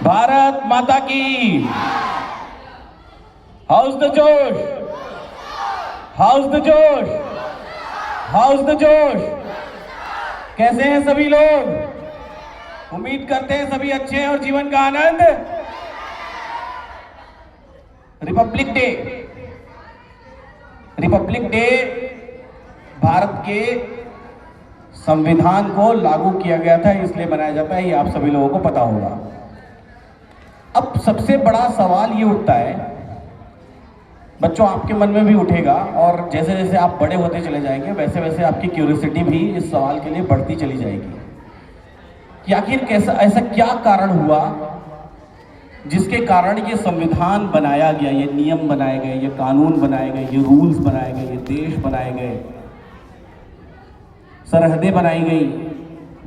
भारत माता की। House the जोश, हाउस द जोश, हाउस द जोश। कैसे हैं सभी लोग? उम्मीद करते हैं सभी अच्छे हैं और जीवन का आनंद। Republic day, republic day Bharat के संविधान को लागू किया गया था, इसलिए मनाया जाता है। ये आप सभी लोगों को पता होगा। अब सबसे बड़ा सवाल ये उठता है, बच्चों आपके मन में भी उठेगा, और जैसे जैसे आप बड़े होते चले जाएंगे वैसे वैसे आपकी क्यूरियोसिटी भी इस सवाल के लिए बढ़ती चली जाएगी कि आखिर कैसा, ऐसा क्या कारण हुआ जिसके कारण ये संविधान बनाया गया, ये नियम बनाए गए, ये कानून बनाए गए, ये रूल्स बनाए गए, ये देश बनाए गए, सरहदें बनाई गई,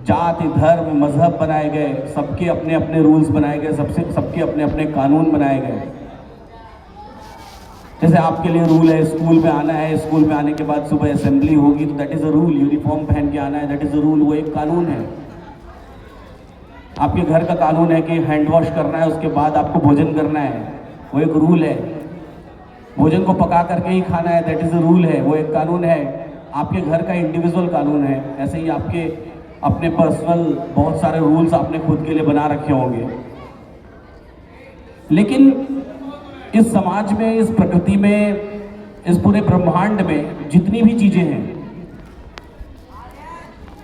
जाति धर्म मजहब बनाए गए, सबके अपने अपने रूल्स बनाए गए, सबके अपने अपने कानून बनाए गए। जैसे आपके लिए रूल है स्कूल में आना है, स्कूल में आने के बाद सुबह असेंबली होगी तो that is a rule, uniform पहन के आना है, दैट इज़ अ रूल, वो एक कानून है। आपके घर का कानून है कि हैंड वॉश करना है, उसके बाद आपको भोजन करना है, वो एक रूल है। भोजन को पका करके ही खाना है, दैट इज़ अ रूल है, वो एक कानून है। आपके घर का इंडिविजुअल कानून है। ऐसे ही आपके अपने पर्सनल बहुत सारे रूल्स आपने खुद के लिए बना रखे होंगे। लेकिन इस समाज में, इस प्रकृति में, इस पूरे ब्रह्मांड में जितनी भी चीजें हैं,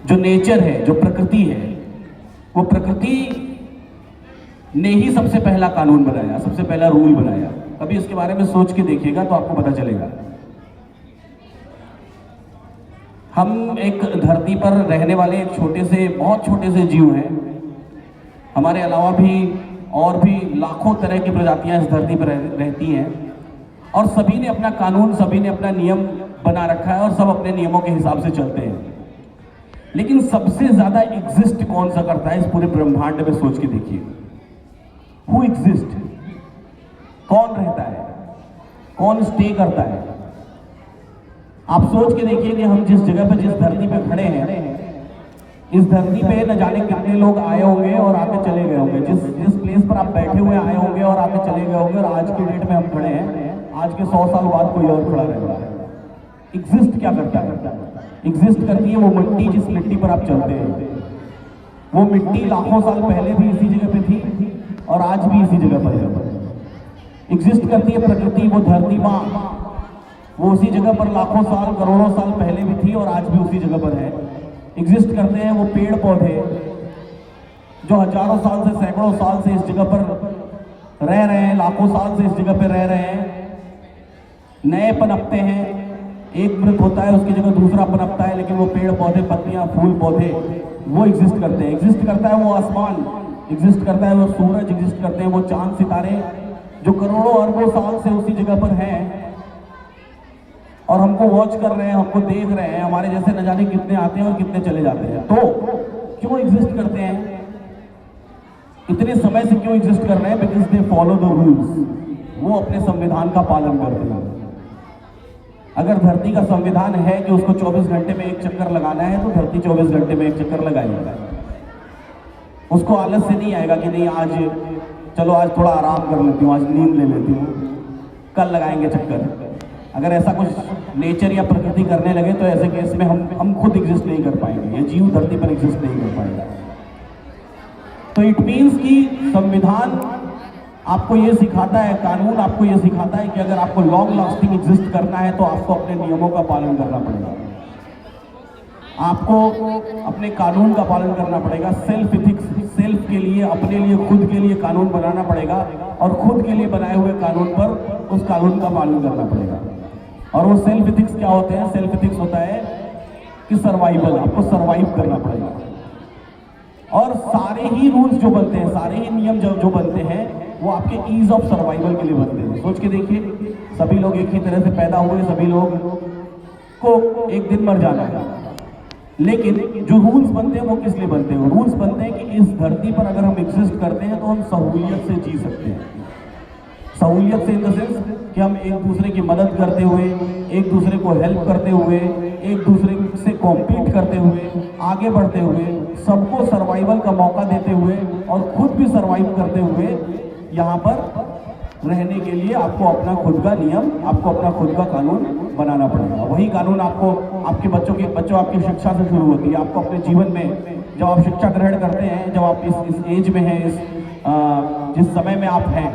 जो नेचर है, जो प्रकृति है, वो प्रकृति ने ही सबसे पहला कानून बनाया, सबसे पहला रूल बनाया। कभी इसके बारे में सोच के देखिएगा तो आपको पता चलेगा। हम एक धरती पर रहने वाले एक छोटे से, बहुत छोटे से जीव हैं। हमारे अलावा भी और भी लाखों तरह की प्रजातियां इस धरती पर रहती हैं, और सभी ने अपना कानून, सभी ने अपना नियम बना रखा है, और सब अपने नियमों के हिसाब से चलते हैं। लेकिन सबसे ज्यादा एग्जिस्ट कौन सा करता है इस पूरे ब्रह्मांड में? सोच के देखिए, हु एग्जिस्ट, कौन रहता है, कौन स्टे करता है? आप सोच के देखिए कि हम जिस जगह पर, जिस धरती पे खड़े हैं, इस धरती पे न जाने कितने लोग आए होंगे और आके चले गए होंगे। जिस प्लेस पर आप बैठे हुए आए होंगे और आके चले गए होंगे, और आज की डेट में हम खड़े हैं, आज के 100 साल बाद कोई और खड़ा रहेगा। एग्जिस्ट क्या करता है? एग्जिस्ट करती है वो मिट्टी, जिस मिट्टी पर आप चलते हैं। वो मिट्टी लाखों साल पहले भी इसी जगह पे थी और आज भी इसी जगह पर है। एग्जिस्ट करती है प्रकृति, वो धरती माँ, वो उसी जगह पर लाखों साल, करोड़ों साल पहले भी थी और आज भी उसी जगह पर है। एग्जिस्ट करते हैं वो पेड़ पौधे जो हजारों साल से, सैकड़ों साल से इस जगह पर रह रहे हैं, लाखों साल से इस जगह पर रह रहे हैं। नए पनपते हैं, एक मृत होता है उसकी जगह दूसरा पनपता है, लेकिन वो पेड़ पौधे, पत्तियां, फूल पौधे वो एग्जिस्ट करते हैं। एग्जिस्ट करता है वो आसमान, एग्जिस्ट करता है वो सूरज, एग्जिस्ट करते हैं वो चांद सितारे जो करोड़ों अरबों साल से उसी जगह पर हैं और हमको वॉच कर रहे हैं, हमको देख रहे हैं। हमारे जैसे न जाने कितने आते हैं और कितने चले जाते हैं। तो क्यों एग्जिस्ट करते हैं? इतने समय से क्यों एग्जिस्ट कर रहे हैं? Because they follow the rules. वो अपने संविधान का पालन करते हैं। अगर धरती का संविधान है कि उसको 24 घंटे में एक चक्कर लगाना है, तो धरती 24 घंटे में एक चक्कर लगाएगा। उसको आलस से नहीं आएगा कि नहीं आज चलो आज थोड़ा आराम कर लेती हूँ, आज नींद ले लेती हूँ, कल लगाएंगे चक्कर। अगर ऐसा कुछ नेचर या प्रकृति करने लगे तो ऐसे केस में हम खुद एग्जिस्ट नहीं कर पाएंगे, ये जीव धरती पर एग्जिस्ट नहीं कर पाएगा। तो इट मीन्स कि संविधान आपको ये सिखाता है, कानून आपको ये सिखाता है कि अगर आपको लॉन्ग लास्टिंग एग्जिस्ट करना है तो आपको अपने नियमों का पालन करना पड़ेगा, आपको अपने कानून का पालन करना पड़ेगा। सेल्फ इथिक्स, सेल्फ के लिए, अपने लिए, खुद के लिए कानून बनाना पड़ेगा, और खुद के लिए बनाए हुए कानून पर उस कानून का पालन करना पड़ेगा। और वो सेल्फ इथिक्स क्या होते हैं? सेल्फ इथिक्स होता है कि सर्वाइवल, आपको सर्वाइव करना पड़ेगा। और सारे ही रूल्स जो बनते हैं, सारे ही नियम जो बनते हैं, वो आपके ईज ऑफ सर्वाइवल के लिए बनते हैं। सोच के देखिए, सभी लोग एक ही तरह से पैदा हुए, सभी लोग को एक दिन मर जाना है, लेकिन जो रूल्स बनते हैं वो किस लिए बनते हैं? रूल्स बनते हैं कि इस धरती पर अगर हम एग्जिस्ट करते हैं तो हम सहूलियत से जी सकते हैं। सहूलियत से इन द सेंस कि हम एक दूसरे की मदद करते हुए, एक दूसरे को हेल्प करते हुए, एक दूसरे से कॉम्पीट करते हुए, आगे बढ़ते हुए, सबको सर्वाइवल का मौका देते हुए और खुद भी सर्वाइव करते हुए यहाँ पर रहने के लिए आपको अपना खुद का नियम, आपको अपना खुद का कानून बनाना पड़ेगा। वही कानून आपको आपके बच्चों आपकी शिक्षा से शुरू होती है। आपको अपने जीवन में जब आप शिक्षा ग्रहण करते हैं, जब आप इस एज में हैं, जिस समय में आप हैं,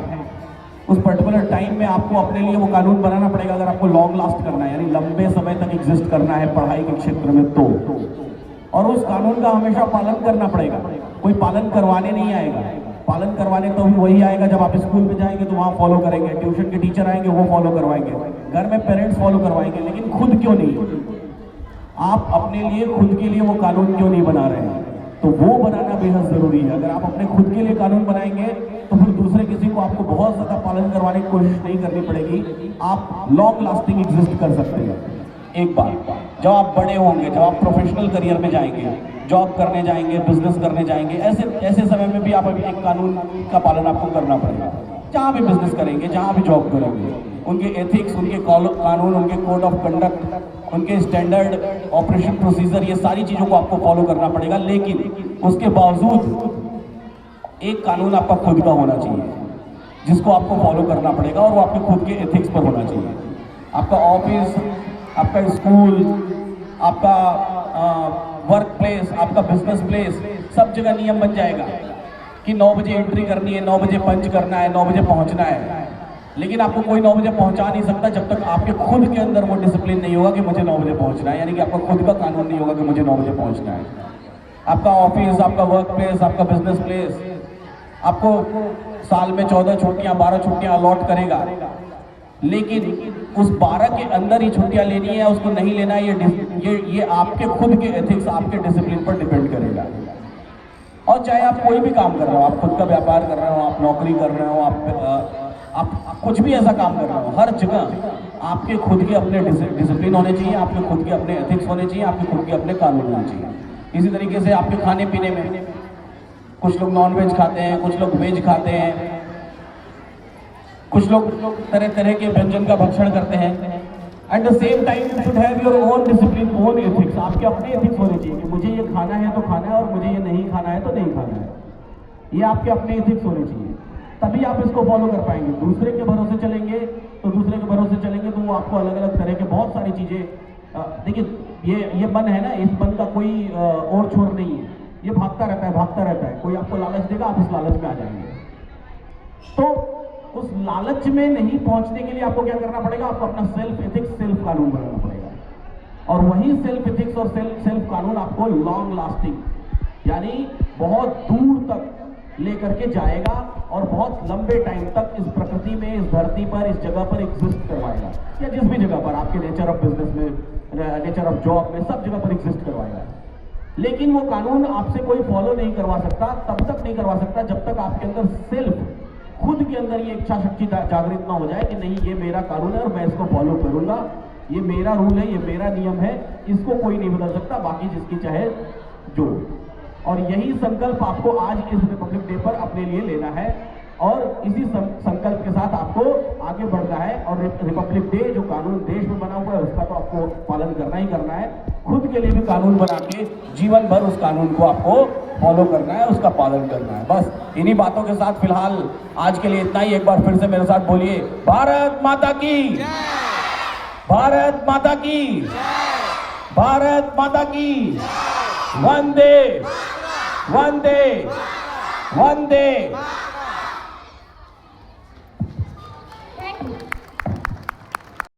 उस पर्टिकुलर टाइम में आपको अपने लिए वो कानून बनाना पड़ेगा। अगर आपको लॉन्ग लास्ट करना है, यानी लंबे समय तक एग्जिस्ट करना है पढ़ाई के क्षेत्र में, तो और उस कानून का हमेशा पालन करना पड़ेगा। कोई पालन करवाने नहीं आएगा। पालन करवाने तो वही आएगा जब आप स्कूल में जाएंगे तो वहाँ फॉलो करेंगे, ट्यूशन के टीचर आएंगे वो फॉलो करवाएंगे, घर में पेरेंट्स फॉलो करवाएंगे, लेकिन खुद क्यों नहीं? आप अपने लिए खुद के लिए वो कानून क्यों नहीं बना रहे हैं? तो वो बनाना बेहद जरूरी है। अगर आप अपने खुद के लिए कानून बनाएंगे तो फिर दूसरे किसी को आपको बहुत ज्यादा पालन करवाने की कोशिश नहीं करनी पड़ेगी। आप लॉन्ग लास्टिंग एग्जिस्ट कर सकते हैं। एक बार जब आप बड़े होंगे, जब आप प्रोफेशनल करियर में जाएंगे, जॉब करने जाएंगे, बिजनेस करने जाएंगे, ऐसे समय में भी आप अभी एक कानून का पालन आपको करना पड़ेगा। जहाँ भी बिजनेस करेंगे, जहाँ भी जॉब करेंगे, उनके एथिक्स, उनके कानून, उनके कोड ऑफ कंडक्ट, उनके स्टैंडर्ड ऑपरेशन प्रोसीजर, ये सारी चीज़ों को आपको फॉलो करना पड़ेगा। लेकिन उसके बावजूद एक कानून आपका खुद का होना चाहिए जिसको आपको फॉलो करना पड़ेगा, और वो आपके खुद के एथिक्स पर होना चाहिए। आपका ऑफिस, आपका स्कूल, आपका वर्क प्लेस, आपका बिजनेस प्लेस, सब जगह नियम बन जाएगा कि 9 बजे एंट्री करनी है, 9 बजे पंच करना है, 9 बजे पहुंचना है। लेकिन आपको कोई 9 बजे पहुंचा नहीं सकता जब तक आपके खुद के अंदर वो डिसिप्लिन नहीं होगा कि मुझे 9 बजे पहुंचना है, यानी कि आपका खुद का कानून नहीं होगा कि मुझे 9 बजे पहुंचना है। आपका ऑफिस, आपका वर्क प्लेस, आपका बिजनेस प्लेस आपको साल में 14 छुट्टियां, 12 छुट्टियां अलॉट करेगा, लेकिन उस 12 के अंदर ही छुट्टियां लेनी है, उसको नहीं लेना है, ये आपके खुद के एथिक्स, आपके डिसिप्लिन पर डिपेंड करेगा। और चाहे आप कोई भी काम कर रहे हो, आप खुद का व्यापार कर रहे हो, आप नौकरी कर रहे हो, आप कुछ भी ऐसा काम कर रहे हो, हर जगह आपके खुद के अपने डिसिप्लिन होने चाहिए, आपके खुद के अपने एथिक्स होने चाहिए, आपके खुद के अपने कानून होने चाहिए। इसी तरीके से आपके खाने पीने में कुछ लोग नॉन वेज खाते हैं, कुछ लोग वेज खाते हैं, कुछ लोग तरह तरह के व्यंजन का भक्षण करते हैं। At the same time you should have your own discipline, own ethics. आपके अपने एथिक्स होने चाहिए कि मुझे ये खाना है तो खाना है और मुझे ये नहीं खाना है तो नहीं खाना है। ये आपके अपने एथिक्स होने चाहिए, तभी आप इसको फॉलो कर पाएंगे। दूसरे के भरोसे चलेंगे तो वो आपको अलग अलग तरह के बहुत सारी चीजें, देखिए ये मन है ना, इस मन का कोई और छोर नहीं है, ये भागता रहता है। कोई आपको लालच देगा, आप उस लालच में आ जाएंगे। तो उस लालच में नहीं पहुंचने के लिए आपको क्या करना पड़ेगा? आपको अपना सेल्फ एथिक्स, सेल्फ कानून बनाना पड़ेगा। और वही सेल्फ एथिक्स और सेल्फ कानून आपको लॉन्ग लास्टिंग, यानी बहुत दूर तक लेकर के जाएगा और बहुत लंबे टाइम तक इस प्रकृति में, इस धरती पर, इस जगह पर एग्जिस्ट करवाएगा, या जिस भी जगह पर आपके नेचर ऑफ बिजनेस में, नेचर ऑफ जॉब में, सब जगह पर एग्जिस्ट करवाएगा। लेकिन वो कानून आपसे कोई फॉलो नहीं करवा सकता, तब तक नहीं करवा सकता जब तक आपके अंदर सेल्फ, खुद के अंदर ये इच्छा शक्ति जागृत ना हो जाए कि नहीं, ये मेरा कानून है और मैं इसको फॉलो करूंगा, ये मेरा रूल है, ये मेरा नियम है, इसको कोई नहीं बदल सकता, बाकी जिसकी चाहे जो। और यही संकल्प आपको आज इस रिपब्लिक डे पर अपने लिए लेना है, और इसी संकल्प के साथ आपको आगे बढ़ना है। और रिपब्लिक डे जो कानून देश में बना हुआ है उसका तो आपको पालन करना ही करना है। खुद के लिए भी कानून बना के जीवन भर उस कानून को आपको फॉलो करना है, उसका पालन करना है। बस इन्हीं बातों के साथ फिलहाल आज के लिए इतना ही। एक बार फिर से मेरे साथ बोलिए, भारत माता की, भारत माता की, भारत माता की, वंदे वंदे वंदे। Thank you.